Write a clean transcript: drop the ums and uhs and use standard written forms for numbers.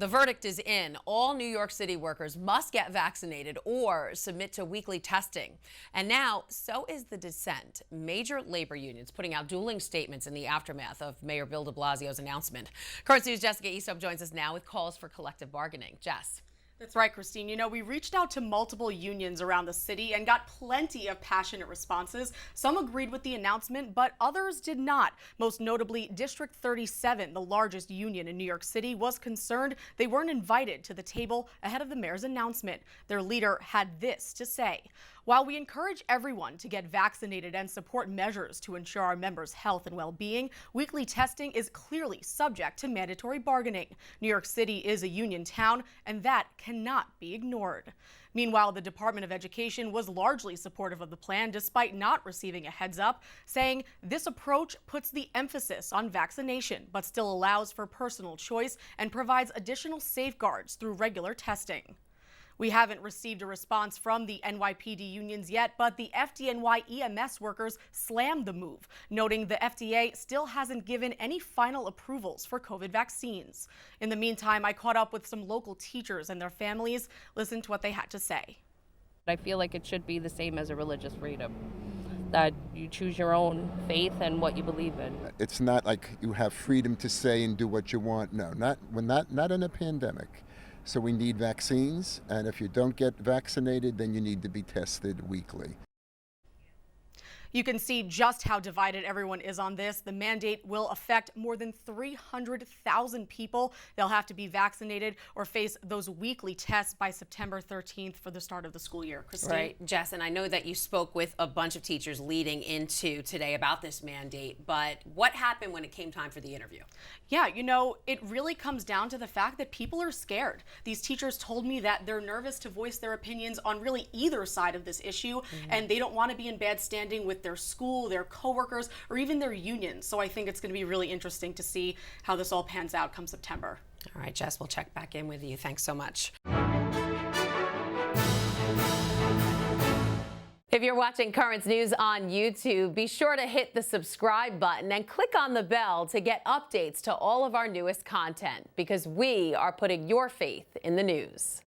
The verdict is in. All New York City workers must get vaccinated or submit to weekly testing. And now, so is the dissent. Major labor unions putting out dueling statements in the aftermath of Mayor Bill de Blasio's announcement. Current News' Jessica Eastop joins us now with calls for collective bargaining. Jess. That's right, Christine. You know, we reached out to multiple unions around the city and got plenty of passionate responses. Some agreed with the announcement, but others did not. Most notably, District 37, the largest union in New York City, was concerned they weren't invited to the table ahead of the mayor's announcement. Their leader had this to say: "While we encourage everyone to get vaccinated and support measures to ensure our members' health and well-being, weekly testing is clearly subject to mandatory bargaining. New York City is a union town, and that cannot be ignored." Meanwhile, the Department of Education was largely supportive of the plan despite not receiving a heads up, saying this approach puts the emphasis on vaccination but still allows for personal choice and provides additional safeguards through regular testing. We haven't received a response from the NYPD unions yet, but the FDNY EMS workers slammed the move, noting the FDA still hasn't given any final approvals for COVID vaccines. In the meantime, I caught up with some local teachers and their families. Listen to what they had to say. I feel like it should be the same as a religious freedom, that you choose your own faith and what you believe in. It's not like you have freedom to say and do what you want. No, not in a pandemic. So we need vaccines, and if you don't get vaccinated, then you need to be tested weekly. You can see just how divided everyone is on this. The mandate will affect more than 300,000 people. They'll have to be vaccinated or face those weekly tests by September 13th for the start of the school year. Christine? Right, Jess, and I know that you spoke with a bunch of teachers leading into today about this mandate, but what happened when it came time for the interview? Yeah, you know, it really comes down to the fact that people are scared. These teachers told me that they're nervous to voice their opinions on really either side of this issue, and they don't want to be in bad standing with their school, their coworkers, or even their unions. So I think it's going to be really interesting to see how this all pans out come September. All right, Jess, we'll check back in with you. Thanks so much. If you're watching Currents News on YouTube, be sure to hit the subscribe button and click on the bell to get updates to all of our newest content, because we are putting your faith in the news.